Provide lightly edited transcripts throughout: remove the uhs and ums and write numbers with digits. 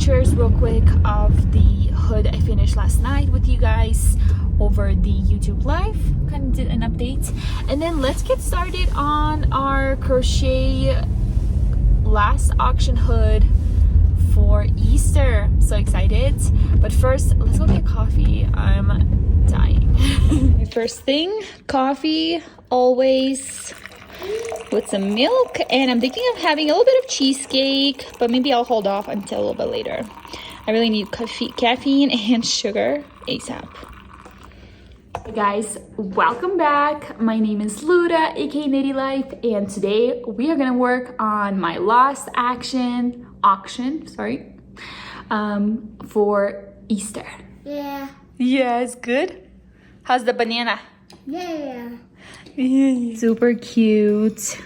pictures real quick of the hood I finished last night with you guys over the YouTube live. Kind of did an update, and then let's get started on our crochet last auction hood for Easter. I'm so excited, but first let's go get coffee. I'm dying. First thing, coffee always with some milk, and I'm thinking of having a little bit of cheesecake, but maybe I'll hold off until a little bit later. I really need caffeine and sugar ASAP. Hey guys, welcome back. My name is Luda, aka Nitty Life, and today we are gonna work on my last auction, for Easter. Yeah. Yeah, it's good. How's the banana? Yeah. Super cute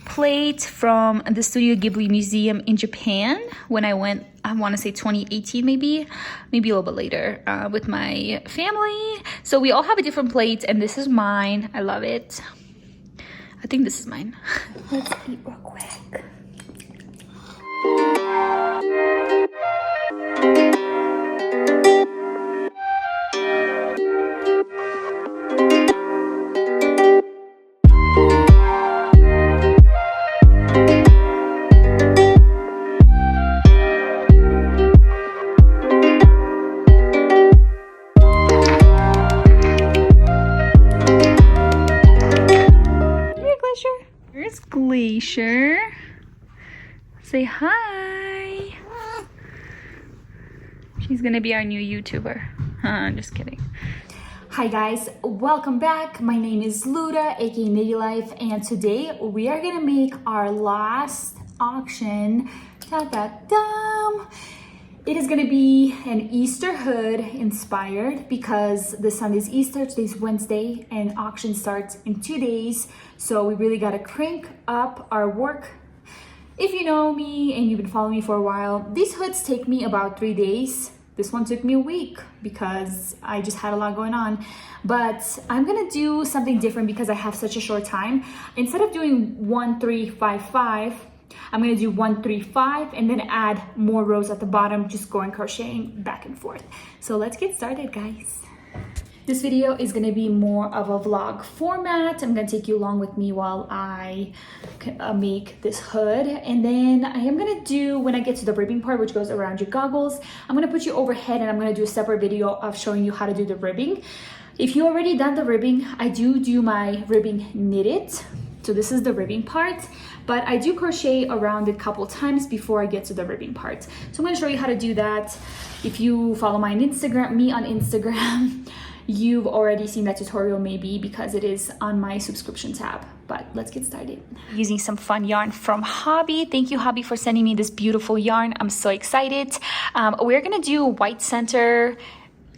plate from the Studio Ghibli Museum in Japan when I went, I want to say 2018 maybe a little bit later with my family. So we all have a different plate, and this is mine. I love it. I think this is mine. Let's eat real quick. Here's Glacier. Say hi. She's gonna be our new YouTuber. I'm just kidding. Hi guys, welcome back. My name is Luda, aka Nitty Life, and today we are gonna make our last auction. Ta-da-dum! It is gonna be an Easter hood inspired because this Sunday's Easter, today's Wednesday, and auction starts in 2 days. So we really gotta crank up our work. If you know me and you've been following me for a while, these hoods take me about 3 days. This one took me a week because I just had a lot going on. But I'm gonna do something different because I have such a short time. Instead of doing 1, 3, 5, 5, I'm gonna do 1, 3, 5, and then add more rows at the bottom, just going crocheting back and forth. So let's get started, guys. This video is gonna be more of a vlog format. I'm gonna take you along with me while I make this hood. And then I am gonna do, when I get to the ribbing part, which goes around your goggles, I'm gonna put you overhead and I'm gonna do a separate video of showing you how to do the ribbing. If you already done the ribbing, I do my ribbing knitted. So this is the ribbing part, but I do crochet around it a couple times before I get to the ribbing part. So I'm gonna show you how to do that. If you follow me on Instagram, you've already seen that tutorial maybe because it is on my subscription tab, but let's get started. Using some fun yarn from Hobby. Thank you, Hobby, for sending me this beautiful yarn. I'm so excited. We're gonna do white center,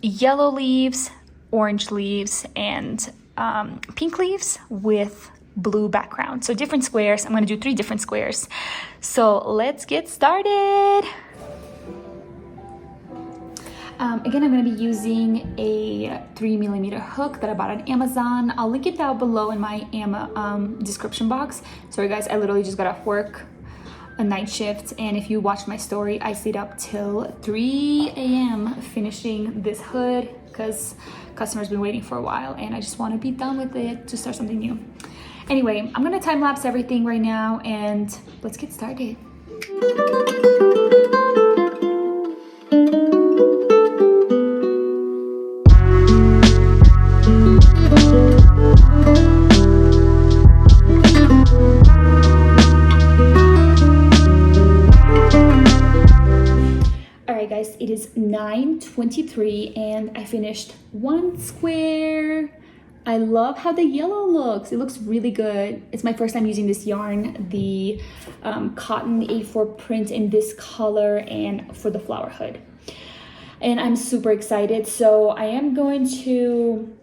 yellow leaves, orange leaves, and pink leaves with blue background. So different squares. I'm gonna do 3 different squares. So let's get started. Again, I'm going to be using a 3mm hook that I bought on Amazon. I'll link it down below in my description box. Sorry guys, I literally just got off work, a night shift, and if you watched my story, I stayed up till 3 a.m. finishing this hood because customers been waiting for a while and I just want to be done with it to start something new. Anyway, I'm going to time lapse everything right now and let's get started. Alright guys, it is 9:23 and I finished 1 square. I love how the yellow looks. It looks really good. It's my first time using this yarn, the cotton A4 print in this color and for the flower hood. And I'm super excited. So I am going to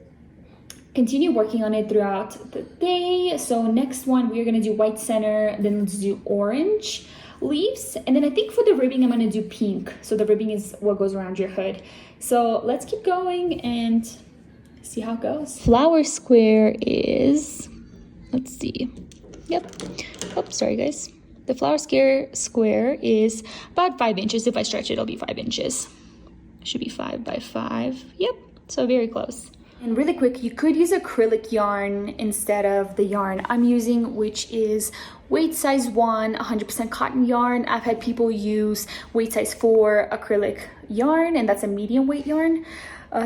continue working on it throughout the day. So next one, we're gonna do white center, then let's do orange leaves. And then I think for the ribbing, I'm gonna do pink. So the ribbing is what goes around your hood. So let's keep going and see how it goes. Flower square is, let's see. Yep. Oh, sorry guys. The flower square is about 5 inches. If I stretch it, it'll be 5 inches. Should be 5 by 5. Yep, so very close. And really quick, you could use acrylic yarn instead of the yarn I'm using, which is weight size 1, 100% cotton yarn. I've had people use weight size 4 acrylic yarn, and that's a medium weight yarn,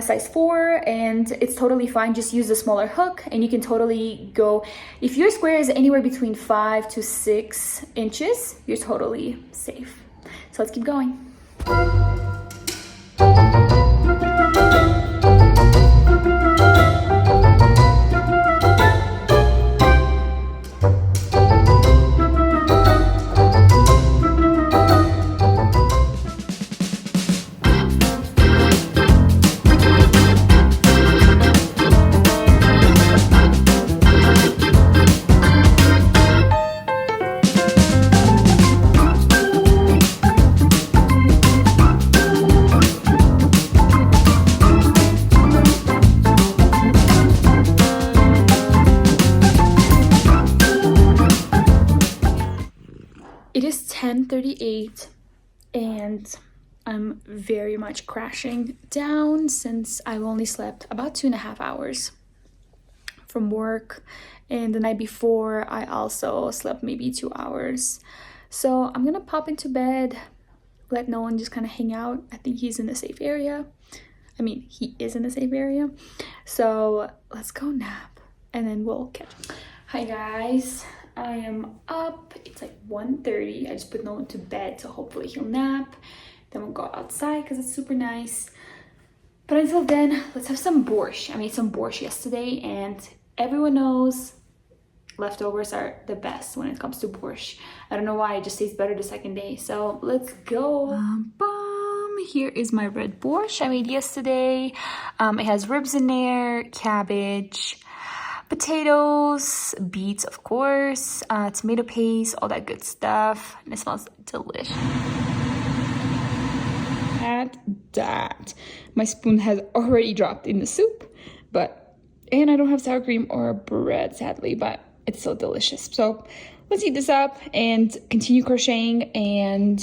size 4, and it's totally fine. Just use a smaller hook, and you can totally go, if your square is anywhere between 5 to 6 inches, you're totally safe. So let's keep going. It is 10:38 and I'm very much crashing down since I've only slept about 2.5 hours from work, and the night before I also slept maybe 2 hours. So I'm gonna pop into bed, let Nolan just kind of hang out. I think he's in a safe area. I mean, he is in a safe area. So let's go nap and then we'll catch up. Hi guys. I am up. It's like 1:30. I just put Nolan to bed, so hopefully he'll nap. Then we'll go outside because it's super nice. But until then, let's have some borscht. I made some borscht yesterday, and everyone knows leftovers are the best when it comes to borscht. I don't know why, it just tastes better the second day. So let's go. Here is my red borscht I made yesterday. It has ribs in there, cabbage, potatoes, beets, of course, tomato paste, all that good stuff, and it smells delicious. At that, my spoon has already dropped in the soup, and I don't have sour cream or bread, sadly, but it's so delicious. So let's eat this up and continue crocheting, and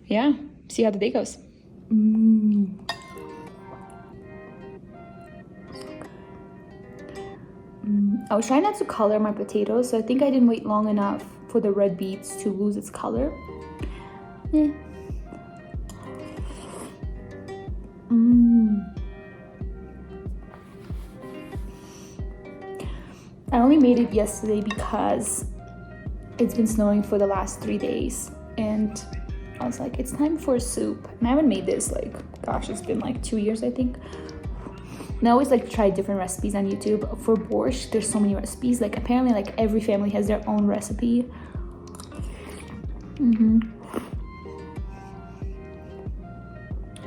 yeah, see how the day goes. I was trying not to color my potatoes, so I think I didn't wait long enough for the red beets to lose its color. I only made it yesterday because it's been snowing for the last 3 days, and I was like, it's time for soup. And I haven't made this, like, gosh, it's been like 2 years, I think. And I always like to try different recipes on YouTube. For borscht, there's so many recipes. Like, apparently, like, every family has their own recipe.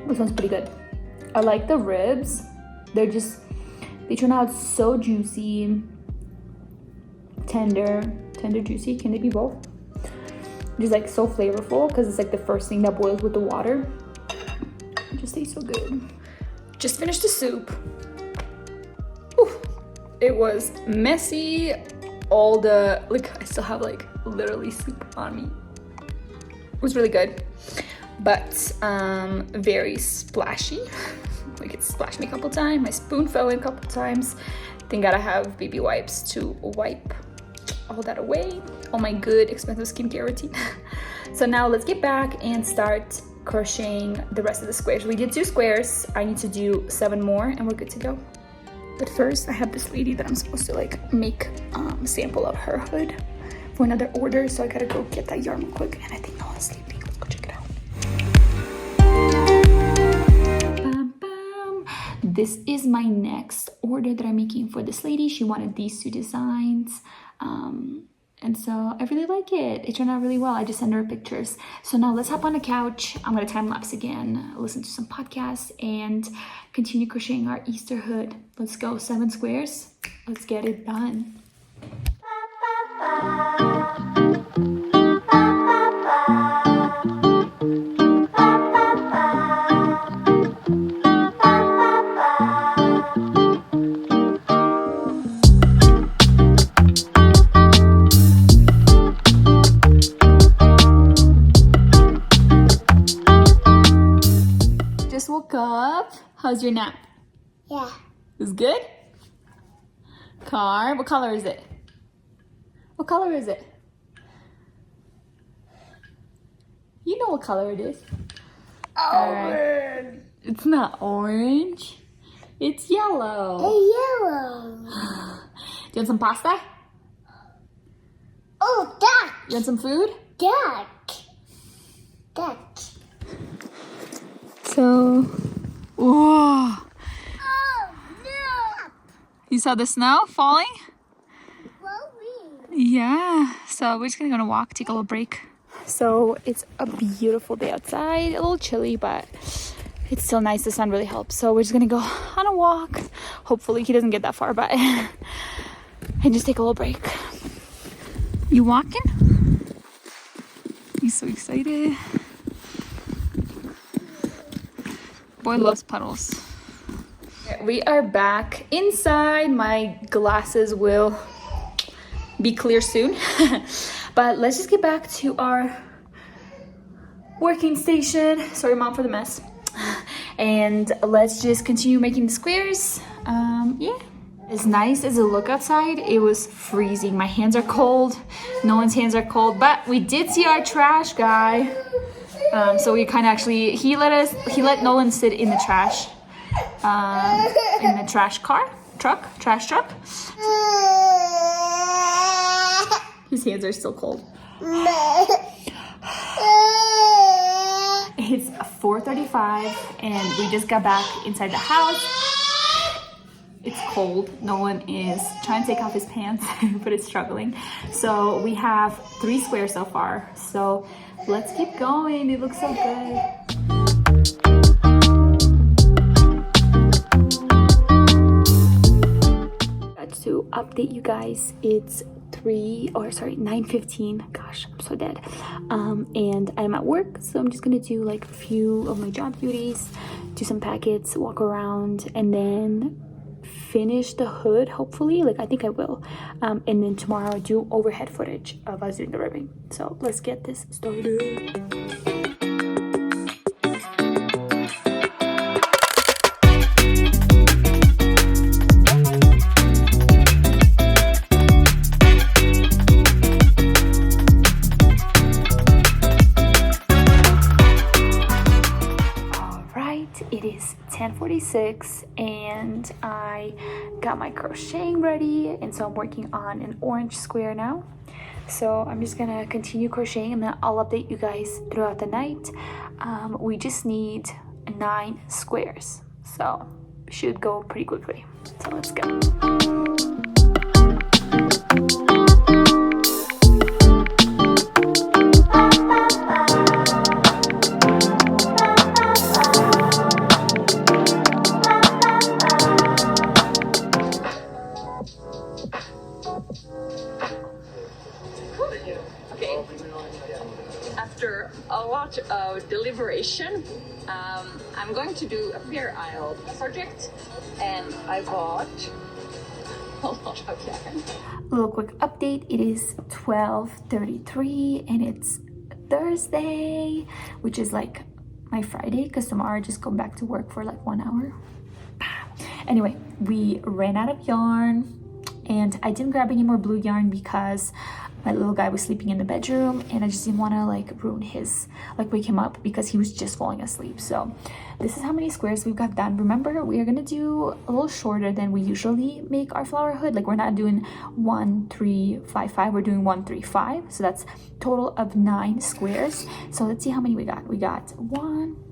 This one's pretty good. I like the ribs. They turn out so juicy, tender, juicy. Can they be both? Just like so flavorful because it's like the first thing that boils with the water. It just tastes so good. Just finished the soup. Oof. It was messy. I still have like literally soup on me. It was really good, but very splashy. Like, it splashed me a couple times. My spoon fell in a couple times. Then gotta have baby wipes to wipe all that away. All my good expensive skincare routine. So now let's get back and start crocheting the rest of the squares. We did 2 squares. I need to do 7 more and we're good to go. But first, I have this lady that I'm supposed to like make a sample of her hood for another order. So I gotta go get that yarn real quick. And I think no one's sleeping. Let's go check it out. This is my next order that I'm making for this lady. She wanted these 2 designs. And so I really like it. It turned out really well. I just sent her pictures. So now let's hop on the couch. I'm gonna time lapse again, listen to some podcasts, and continue crocheting our Easter hood. Let's go, 7 squares. Let's get it done. How's your nap? Yeah. It's good? Car, what color is it? What color is it? You know what color it is. Orange. It's not orange. It's yellow. Yellow. Do you want some pasta? Oh, duck. You want some food? Duck. Duck. So, whoa. Oh, no. You saw the snow falling? Blowing. Yeah. So we're just gonna go on a walk, take a little break. So it's a beautiful day outside. A little chilly, but it's still nice. The sun really helps. So we're just gonna go on a walk. Hopefully he doesn't get that far, but and just take a little break. You walking? He's so excited. Boy loves puddles. We are back inside. My glasses will be clear soon. But let's just get back to our working station. Sorry, Mom, for the mess. And let's just continue making the squares. Yeah. As nice as it looked outside, it was freezing. My hands are cold. Nolan's hands are cold. But we did see our trash guy. So we kind of actually, he let Nolan sit in the trash. In the trash trash truck. His hands are still cold. It's 4:35 and we just got back inside the house. It's cold. Nolan is trying to take off his pants, but it's struggling. So we have 3 squares so far. So let's keep going. It looks so good. To update you guys, it's 9:15. Gosh, I'm so dead. And I'm at work, so I'm just gonna do like a few of my job duties, do some packets, walk around, and then finish the hood, hopefully. Like, I think I will. And then tomorrow I'll do overhead footage of us doing the ribbing. So let's get this started. It is 10:46 and I got my crocheting ready, and so I'm working on an orange square now. So I'm just gonna continue crocheting and then I'll update you guys throughout the night. We just need 9 squares, so should go pretty quickly. So let's go. After a lot of deliberation, I'm going to do a fair aisle project, and I bought a lot of yarn. A little quick update. It is 12:33 and it's Thursday, which is like my Friday, because tomorrow I just go back to work for like 1 hour. Anyway, we ran out of yarn and I didn't grab any more blue yarn because my little guy was sleeping in the bedroom and I just didn't want to like ruin his, like wake him up because he was just falling asleep. So this is how many squares we've got done. Remember, we are gonna do a little shorter than we usually make our flower hood. Like, we're not doing 1 3 5 5, we're doing 1 3 5. So that's total of 9 squares. So let's see how many we got.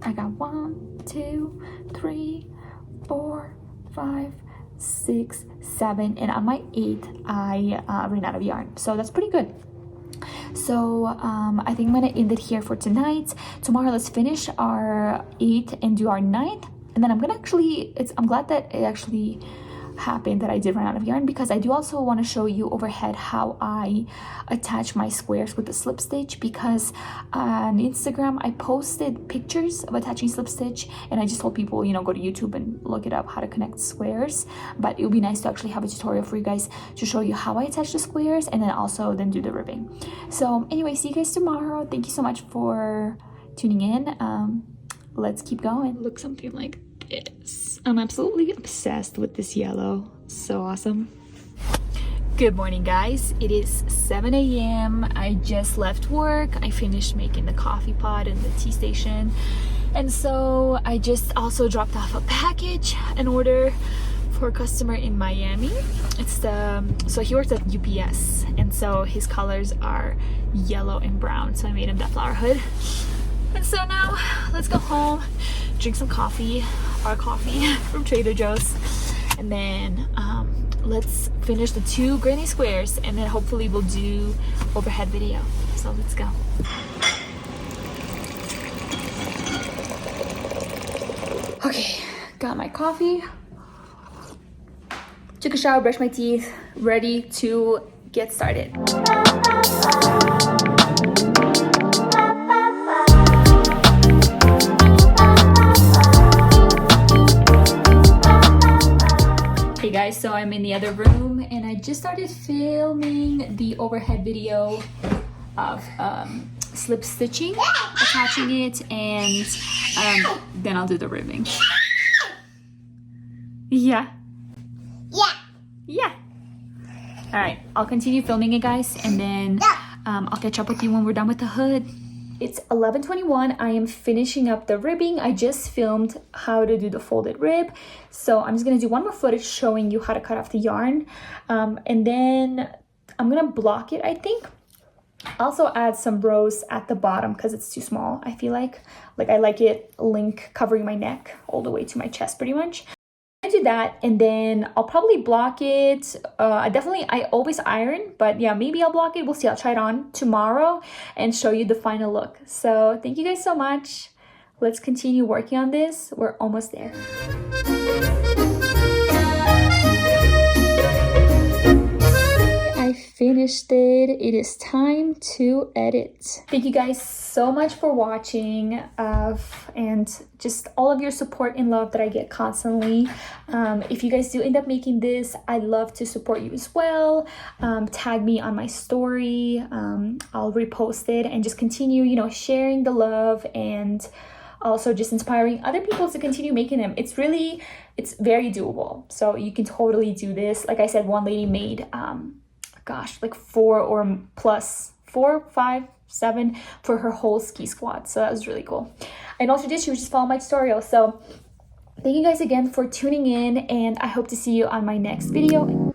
I got 1 2 3 4 5 6 7, and on my 8th I ran out of yarn, so that's pretty good. So I think I'm gonna end it here for tonight. Tomorrow let's finish our 8th and do our 9th, and then I'm gonna I'm glad that it actually happened that I did run out of yarn, because I do also want to show you overhead how I attach my squares with the slip stitch, because on Instagram I posted pictures of attaching slip stitch and I just told people, you know, go to YouTube and look it up how to connect squares, but it would be nice to actually have a tutorial for you guys to show you how I attach the squares and then do the ribbing. So anyway, see you guys tomorrow. Thank you so much for tuning in. Let's keep going. Look something like is. I'm absolutely obsessed with this yellow. So awesome. Good morning, guys. It is 7 a.m. I just left work. I finished making the coffee pot in the tea station. And so I just also dropped off a package, an order for a customer in Miami. It's so he works at UPS, and so his colors are yellow and brown. So I made him that flower hood. And so now let's go home, drink some coffee, our coffee from Trader Joe's, and then let's finish the 2 granny squares, and then hopefully we'll do overhead video. So let's go. Okay, got my coffee, took a shower, brushed my teeth, ready to get started. Hey guys, so I'm in the other room and I just started filming the overhead video of slip stitching, attaching it, and then I'll do the ribbing. Yeah. All right, I'll continue filming it, guys, and then I'll catch up with you when we're done with the hood. It's 11:21. I am finishing up the ribbing. I just filmed how to do the folded rib, so I'm just gonna do one more footage showing you how to cut off the yarn, and then I'm gonna block it, I think. Also add some rows at the bottom because it's too small. I feel like I like it link covering my neck all the way to my chest pretty much. I do that, and then I'll probably block it. I always iron, but yeah, maybe I'll block it. We'll see. I'll try it on tomorrow and show you the final look. So thank you guys so much. Let's continue working on this. We're almost there. I finished it. It is time to edit. Thank you guys so much for watching and just all of your support and love that I get constantly. If you guys do end up making this, I'd love to support you as well. Tag me on my story. I'll repost it and just continue, sharing the love and also just inspiring other people to continue making them. It's very doable. So you can totally do this. Like I said, one lady made like 4 plus 4, 5, 7 for her whole ski squad. So that was really cool. And all she did, she was just follow my tutorial. So thank you guys again for tuning in, and I hope to see you on my next video.